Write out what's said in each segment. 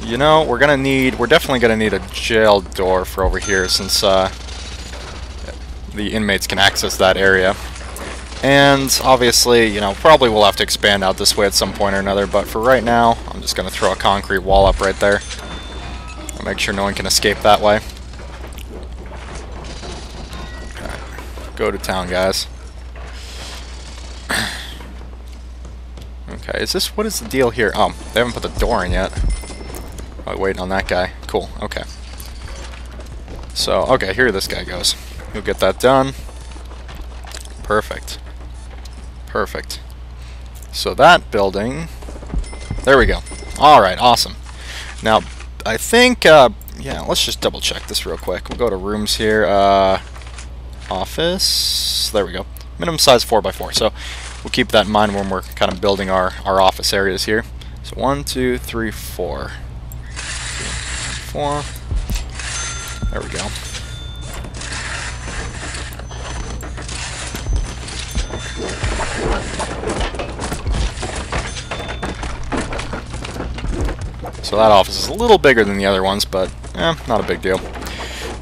you know, we're definitely gonna need a jail door for over here, since the inmates can access that area. And obviously, you know, probably we'll have to expand out this way at some point or another, but for right now, I'm just gonna throw a concrete wall up right there. I'll make sure no one can escape that way. Okay. Go to town, guys. Okay, what is the deal here? Oh, they haven't put the door in yet. Oh, waiting on that guy. Cool, okay. So, okay, here this guy goes. He'll get that done. Perfect. Perfect. So that building... There we go. Alright, awesome. Now, I think, yeah, let's just double check this real quick. We'll go to rooms here. Office. There we go. Minimum size 4x4. So we'll keep that in mind when we're kind of building our office areas here. So 1, 2, 3, 4. 4. There we go. So that office is a little bigger than the other ones, but not a big deal.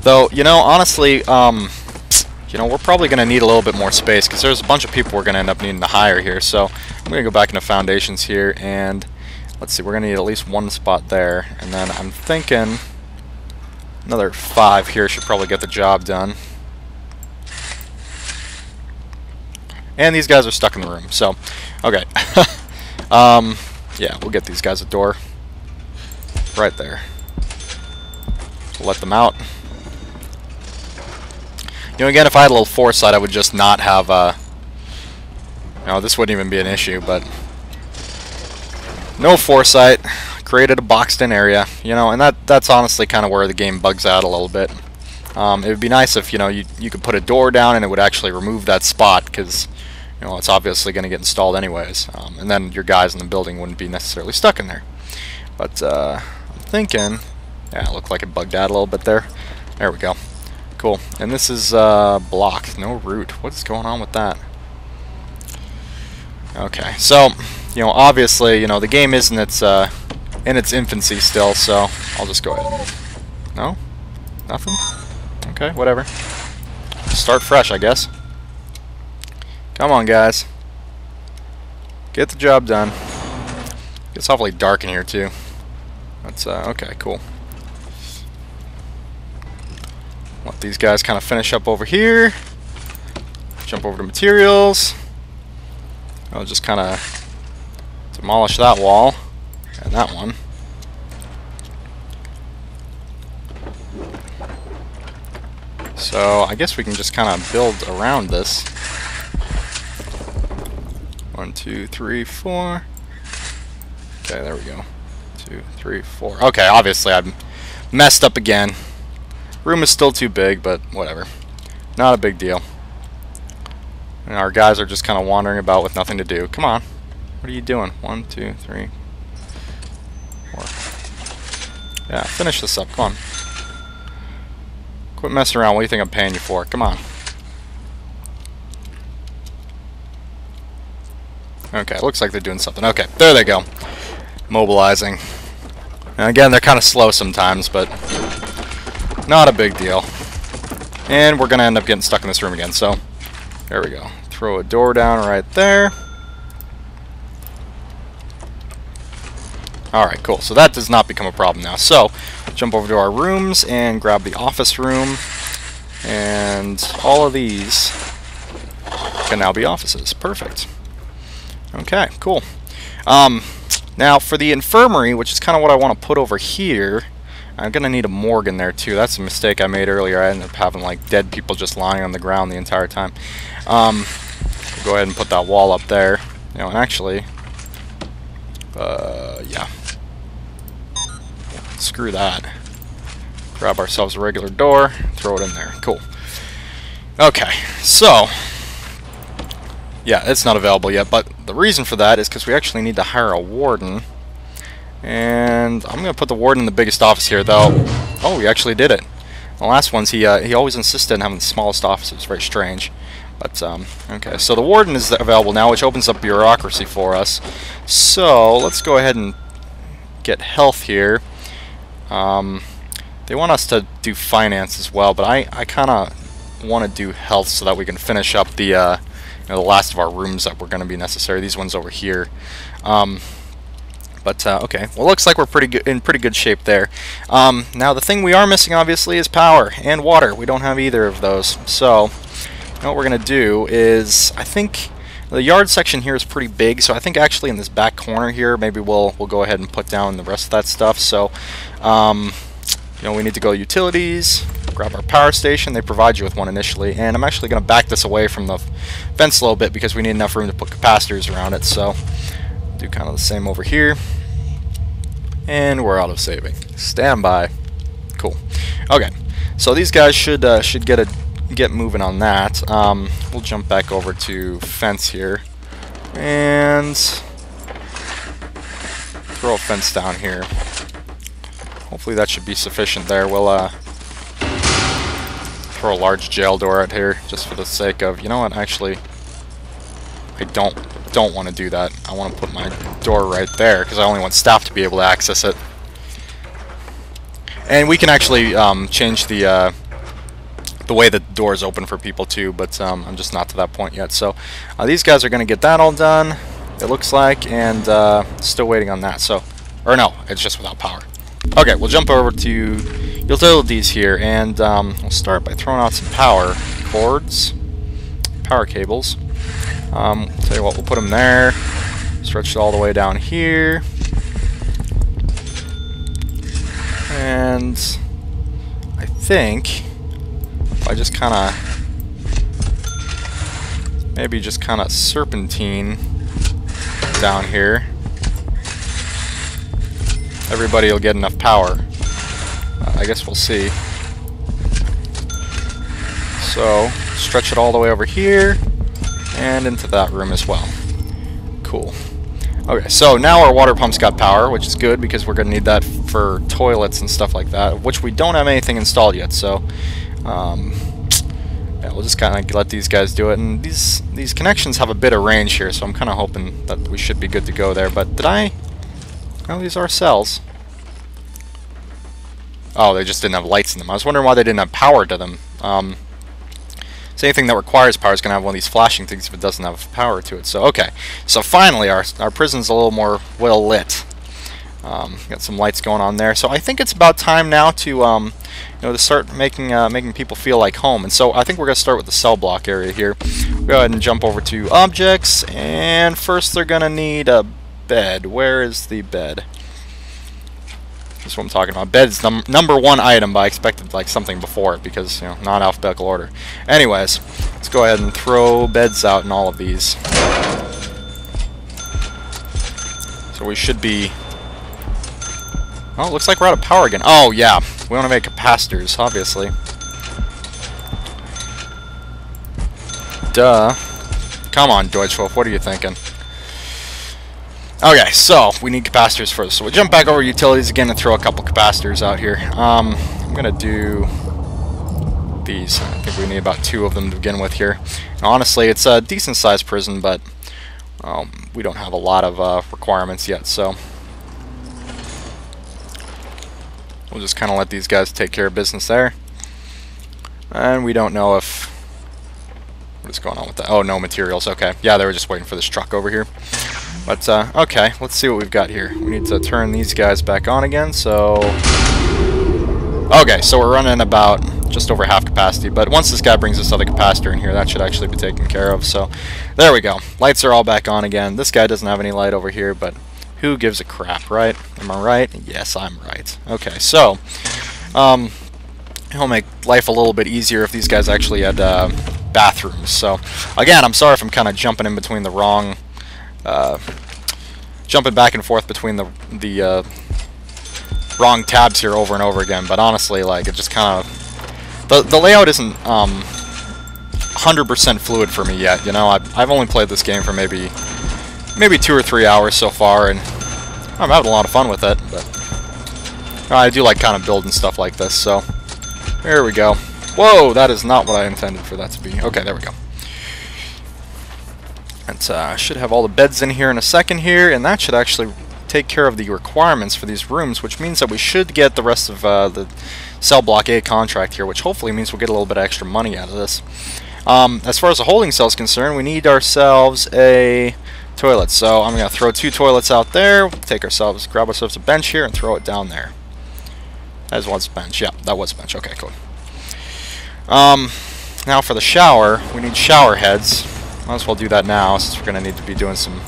Though, you know, honestly, you know, we're probably going to need a little bit more space, because there's a bunch of people we're going to end up needing to hire here. So I'm going to go back into foundations here, and let's see, we're going to need at least one spot there. And then I'm thinking another 5 here should probably get the job done. And these guys are stuck in the room, so, okay. Yeah, we'll get these guys a door. Right there. We'll let them out. You know, again, if I had a little foresight, I would just not have, you know, this wouldn't even be an issue, but no foresight, created a boxed-in area, you know, and that's honestly kind of where the game bugs out a little bit. It would be nice if, you know, you could put a door down and it would actually remove that spot, because, you know, it's obviously going to get installed anyways, and then your guys in the building wouldn't be necessarily stuck in there. But, I'm thinking, yeah, it looked like it bugged out a little bit there. There we go. Cool. And this is blocked. No route. What is going on with that? Okay. So, you know, obviously, you know, the game is in its infancy still, so I'll just go ahead and... No? Nothing? Okay, whatever. Start fresh, I guess. Come on, guys. Get the job done. It's awfully dark in here, too. That's, okay, cool. Let these guys kind of finish up over here. Jump over to materials. I'll just kind of demolish that wall. And that one. So, I guess we can just kind of build around this. 1, 2, 3, 4. Okay, there we go. 2, 3, 4. Okay, obviously I've messed up again. Room is still too big, but whatever. Not a big deal. And our guys are just kind of wandering about with nothing to do. Come on. What are you doing? 1, 2, 3, 4. Yeah, finish this up. Come on. Quit messing around. What do you think I'm paying you for? Come on. Okay, looks like they're doing something. Okay, there they go. Mobilizing. And again, they're kind of slow sometimes, but not a big deal. And we're going to end up getting stuck in this room again, so there we go. Throw a door down right there. Alright, cool. So that does not become a problem now. So, jump over to our rooms and grab the office room. And all of these can now be offices. Perfect. Okay, cool. Now, for the infirmary, which is kind of what I want to put over here, I'm going to need a morgue in there, too. That's a mistake I made earlier. I ended up having, like, dead people just lying on the ground the entire time. We'll go ahead and put that wall up there. You know, and actually, yeah. Screw that. Grab ourselves a regular door, throw it in there. Cool. Okay, so... yeah, it's not available yet, but the reason for that is because we actually need to hire a warden. And I'm going to put the warden in the biggest office here, though. Oh, we actually did it. The last ones, he always insisted on having the smallest office. It was very strange. But, okay, so the warden is available now, which opens up bureaucracy for us. So, let's go ahead and get health here. They want us to do finance as well, but I kind of want to do health so that we can finish up the the last of our rooms that were going to be necessary. These ones over here. Okay, well, looks like we're in pretty good shape there. Now the thing we are missing obviously is power and water. We don't have either of those. So what we're gonna do is, I think the yard section here is pretty big, so I think actually in this back corner here maybe we'll go ahead and put down the rest of that stuff. So we need to go utilities, grab our power station. They provide you with one initially, and I'm actually going to back this away from the fence a little bit because we need enough room to put capacitors around it. So do kind of the same over here, and we're out of saving. Standby. Cool. Okay, so these guys should get moving on that. We'll jump back over to fence here and throw a fence down here. Hopefully that should be sufficient there. We'll throw a large jail door out here just for the sake of, you know what, actually I don't want to do that. I want to put my door right there because I only want staff to be able to access it. And we can actually change the way the doors open for people too, but I'm just not to that point yet. So these guys are going to get that all done, it looks like, and still waiting on that. So, or no, it's just without power. Okay, we'll jump over to utilities here, and we'll start by throwing out some power cords, power cables. Tell you what, we'll put them there, stretch it all the way down here, and I think if I just kind of, maybe just kind of serpentine down here, everybody will get enough power. I guess we'll see. So, stretch it all the way over here, and into that room as well. Cool. Okay, so now our water pump's got power, which is good because we're going to need that for toilets and stuff like that, which we don't have anything installed yet, so yeah, we'll just kind of let these guys do it. And these connections have a bit of range here, so I'm kind of hoping that we should be good to go there. But did I... Oh, these are cells. Oh, they just didn't have lights in them. I was wondering why they didn't have power to them. So anything that requires power is going to have one of these flashing things if it doesn't have power to it. So, okay. So finally, our prison's a little more well lit. Got some lights going on there. So I think it's about time now to to start making people feel like home. And so I think we're going to start with the cell block area here. Go ahead and jump over to objects, and first they're going to need a bed. Where is the bed? That's what I'm talking about. Bed's number one item, but I expected like something before it because, not alphabetical order. Anyways, let's go ahead and throw beds out in all of these. So we should be... Oh, it looks like we're out of power again. Oh, yeah. We want to make capacitors, obviously. Duh. Come on, Deutschwolf. What are you thinking? Okay, so we need capacitors first. So we jump back over utilities again and throw a couple capacitors out here. I'm going to do these. I think we need about 2 of them to begin with here. And honestly, it's a decent-sized prison, but we don't have a lot of requirements yet, so we'll just kind of let these guys take care of business there. And we don't know if... What is going on with that? Oh, no materials. Okay. Yeah, they were just waiting for this truck over here. But, okay, let's see what we've got here. We need to turn these guys back on again, so... Okay, so we're running about just over half capacity, but once this guy brings this other capacitor in here, that should actually be taken care of, so... There we go. Lights are all back on again. This guy doesn't have any light over here, but who gives a crap, right? Am I right? Yes, I'm right. Okay, so... it'll make life a little bit easier if these guys actually had, bathrooms, so... Again, I'm sorry if I'm kind of jumping in between the wrong... jumping back and forth between the wrong tabs here over and over again, but honestly, like, it just kind of... The layout isn't 100% fluid for me yet, I've only played this game for maybe 2 or 3 hours so far, and I'm having a lot of fun with it, but I do like kind of building stuff like this, so there we go. Whoa, that is not what I intended for that to be. Okay, there we go. And should have all the beds in here in a second here, and that should actually take care of the requirements for these rooms, which means that we should get the rest of the cell block A contract here, which hopefully means we'll get a little bit of extra money out of this. As far as the holding cell is concerned, we need ourselves a toilet. So I'm going to throw 2 toilets out there, grab ourselves a bench here and throw it down there. That was a bench. Yeah, that was a bench. Okay, cool. Now for the shower, we need shower heads. Might as well do that now since we're going to need to be doing some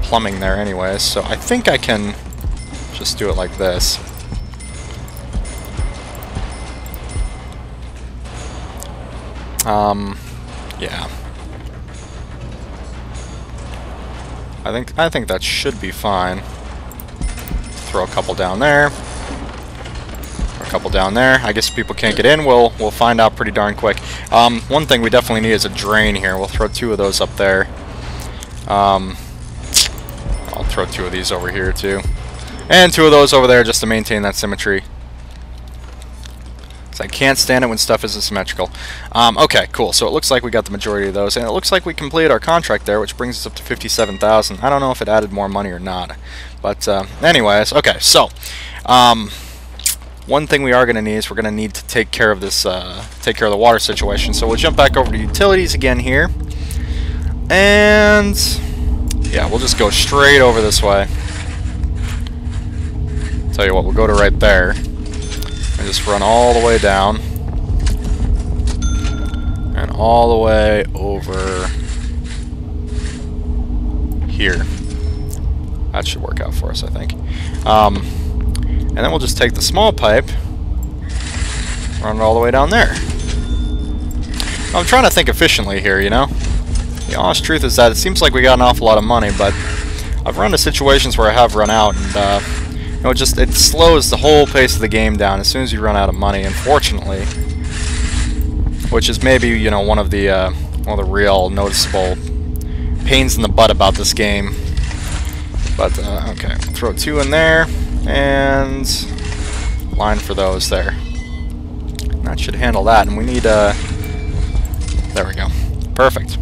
plumbing there anyways. So I think I can just do it like this. Yeah. I think that should be fine. Throw a couple down there. A couple down there. I guess if people can't get in, we'll find out pretty darn quick. One thing we definitely need is a drain here. We'll throw 2 of those up there. I'll throw 2 of these over here too. And 2 of those over there just to maintain that symmetry. So I can't stand it when stuff isn't symmetrical. Okay, cool. So it looks like we got the majority of those, and it looks like we completed our contract there, which brings us up to 57,000. I don't know if it added more money or not, but anyways, okay. So one thing we are going to need is we're going to need to take care of this, take care of the water situation. So we'll jump back over to utilities again here, and yeah, we'll just go straight over this way. Tell you what, we'll go to right there. And just run all the way down and all the way over here. That should work out for us, I think. And then we'll just take the small pipe, run it all the way down there. I'm trying to think efficiently here, you know. The honest truth is that it seems like we got an awful lot of money, but I've run into situations where I have run out, and you know, it slows the whole pace of the game down as soon as you run out of money, unfortunately. Which is maybe, you know, one of the real noticeable pains in the butt about this game. But okay, throw 2 in there, and line for those there. That should handle that, and we need there we go. Perfect.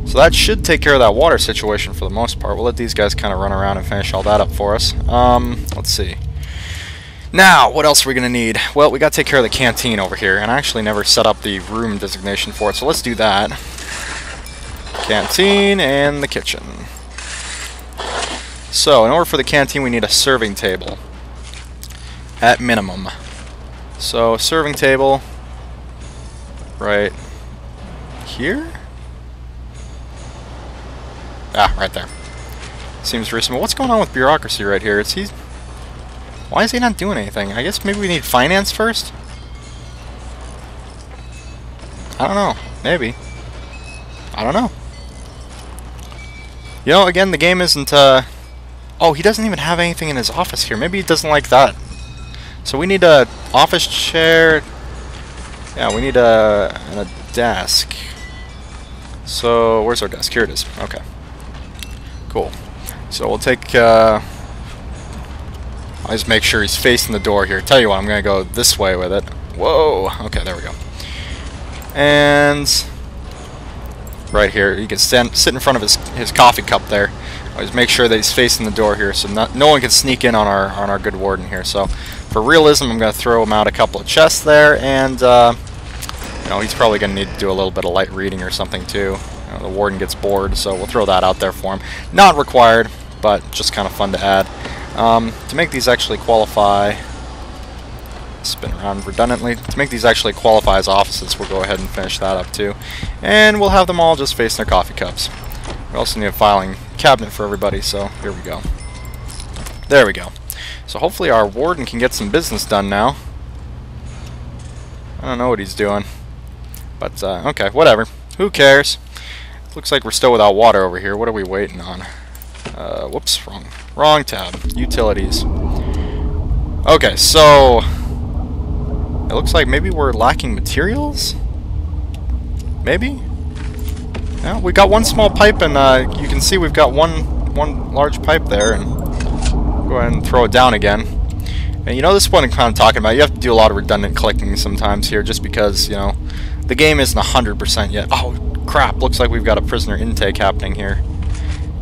So that should take care of that water situation for the most part. We'll let these guys kind of run around and finish all that up for us. Let's see. Now, what else are we going to need? Well, we got to take care of the canteen over here, and I actually never set up the room designation for it, so let's do that. Canteen and the kitchen. So, in order for the canteen, we need a serving table. At minimum. So, serving table right here? Ah, right there. Seems reasonable. What's going on with bureaucracy right here? Why is he not doing anything? I guess maybe we need finance first? I don't know. Maybe. I don't know. You know, again, the game isn't, oh, he doesn't even have anything in his office here. Maybe he doesn't like that. So we need a office chair. Yeah, we need a desk. So, where's our desk? Here it is. Okay. Cool. So we'll take, I'll just make sure he's facing the door here. Tell you what, I'm going to go this way with it. Whoa! Okay, there we go. And right here, you can sit in front of his coffee cup there. Always make sure that he's facing the door here, so no one can sneak in on our good warden here. So for realism, I'm going to throw him out a couple of chests there, and you know, he's probably going to need to do a little bit of light reading or something too. You know, the warden gets bored, so we'll throw that out there for him. Not required, but just kind of fun to add. To make these actually qualify, spin around redundantly. To make these actually qualify as offices, we'll go ahead and finish that up too, and we'll have them all just face their coffee cups. We also need a filing cabinet for everybody, so here we go. There we go. So hopefully our warden can get some business done now. I don't know what he's doing, but okay, whatever. Who cares? Looks like we're still without water over here. What are we waiting on? Whoops, wrong tab. Utilities. Okay, so it looks like maybe we're lacking materials? Maybe? Yeah, we got one small pipe, and you can see we've got one large pipe there, and go ahead and throw it down again. And you know, this is what I'm kind of talking about. You have to do a lot of redundant clicking sometimes here, just because, you know, the game isn't 100% yet. Oh, crap, looks like we've got a prisoner intake happening here.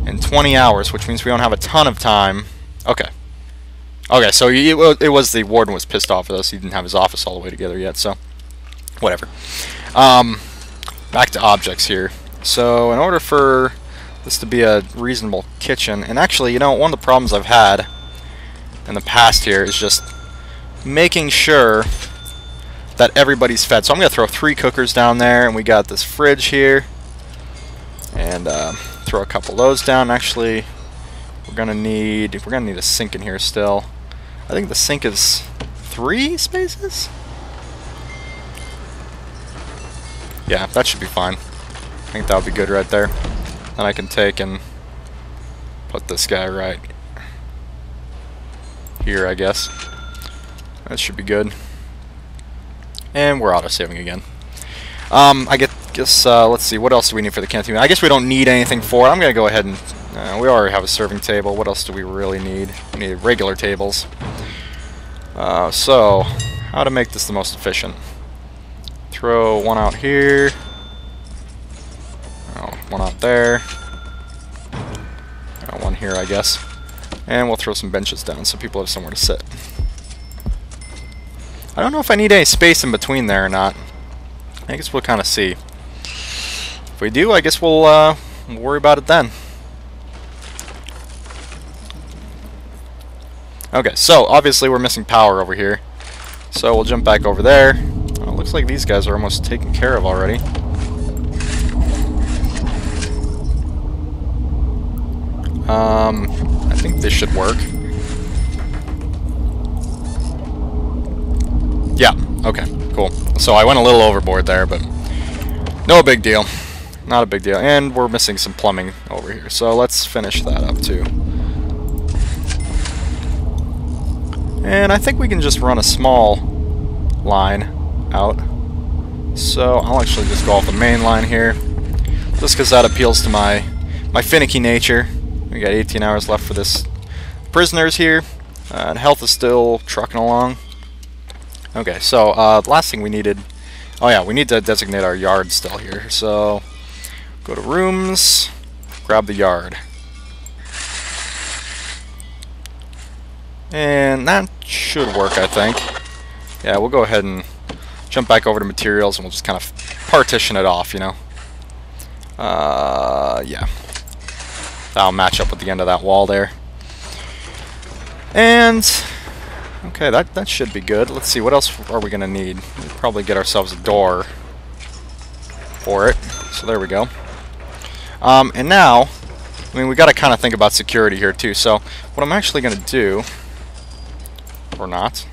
in 20 hours, which means we don't have a ton of time. Okay. Okay, so it was the warden was pissed off at us. He didn't have his office all the way together yet, so whatever. Back to objects here. So in order for this to be a reasonable kitchen, and actually, you know, one of the problems I've had in the past here is just making sure that everybody's fed. So I'm going to throw 3 cookers down there, and we got this fridge here, and throw a couple of those down. Actually, we're gonna need a sink in here still. I think the sink is 3 spaces? Yeah, that should be fine. I think that would be good right there. Then I can take and put this guy right here, I guess. That should be good. And we're auto-saving again. I guess let's see, what else do we need for the canteen? I guess we don't need anything for it. I'm going to go ahead and... we already have a serving table. What else do we really need? We need regular tables. So, how to make this the most efficient? Throw one out here. Oh, one out there. One here, I guess. And we'll throw some benches down so people have somewhere to sit. I don't know if I need any space in between there or not. I guess we'll kind of see. If we do, I guess we'll worry about it then. Okay, so obviously we're missing power over here. So we'll jump back over there. Oh, it looks like these guys are almost taken care of already. I think this should work. Yeah, okay, cool. So I went a little overboard there, but no big deal. Not a big deal. And we're missing some plumbing over here, so let's finish that up too. And I think we can just run a small line out. So I'll actually just go off the main line here, just because that appeals to my finicky nature. We got 18 hours left for this prisoners here, and health is still trucking along. Okay, so the last thing we needed... Oh yeah, we need to designate our yard still here. So, go to rooms, grab the yard. And that should work, I think. Yeah, we'll go ahead and jump back over to materials, and we'll just kind of partition it off, you know. Yeah. That'll match up with the end of that wall there. And... okay, that should be good. Let's see, what else are we going to need? We'll probably get ourselves a door for it. So there we go. And now, I mean, we got to kind of think about security here too. So what I'm actually going to do, or not,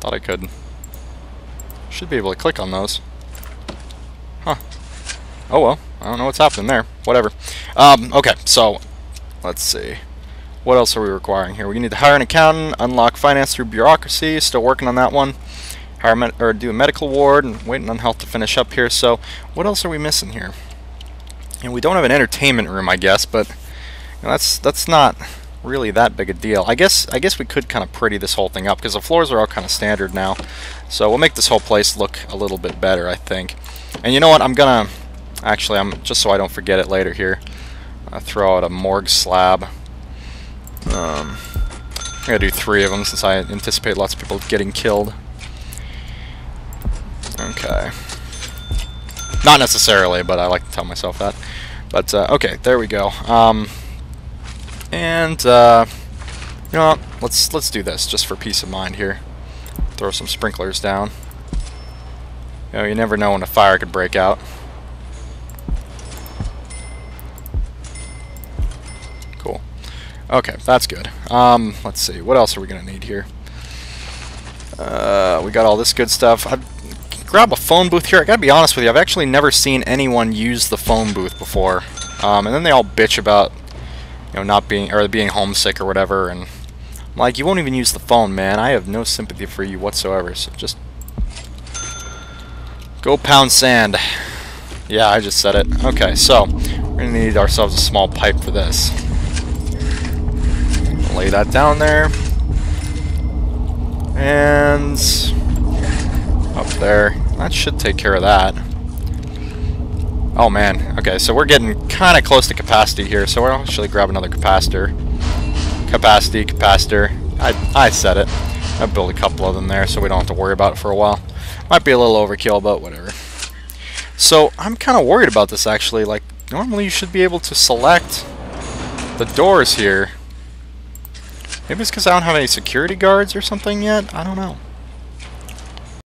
thought I could. Should be able to click on those. Huh. Oh well, I don't know what's happening there. Whatever. Okay, so let's see. What else are we requiring here? We need to hire an accountant, unlock finance through bureaucracy. Still working on that one. Hire do a medical ward, and waiting on health to finish up here. So, what else are we missing here? And we don't have an entertainment room, I guess, but you know, that's not really that big a deal. I guess we could kind of pretty this whole thing up because the floors are all kind of standard now. So we'll make this whole place look a little bit better, I think. And you know what? I'm just so I don't forget it later here. Throw out a morgue slab. I'm gonna do 3 of them since I anticipate lots of people getting killed. Okay. Not necessarily, but I like to tell myself that. But okay, there we go. And you know what? Let's do this just for peace of mind here. Throw some sprinklers down. You know, you never know when a fire could break out. Cool. Okay, that's good. Let's see. What else are we gonna need here? We got all this good stuff. Grab a phone booth here. I gotta be honest with you, I've actually never seen anyone use the phone booth before. And then they all bitch about, you know, not being, or being homesick or whatever, and I'm like, you won't even use the phone, man. I have no sympathy for you whatsoever, so just go pound sand. Yeah, I just said it. Okay, so we're gonna need ourselves a small pipe for this. Lay that down there. And up there. That should take care of that. Oh man, okay, so we're getting kind of close to capacity here, so we'll actually grab another capacitor. Capacity, capacitor. I said it. I'll build a couple of them there so we don't have to worry about it for a while. Might be a little overkill, but whatever. So I'm kind of worried about this actually. Like, normally you should be able to select the doors here. Maybe it's because I don't have any security guards or something yet? I don't know.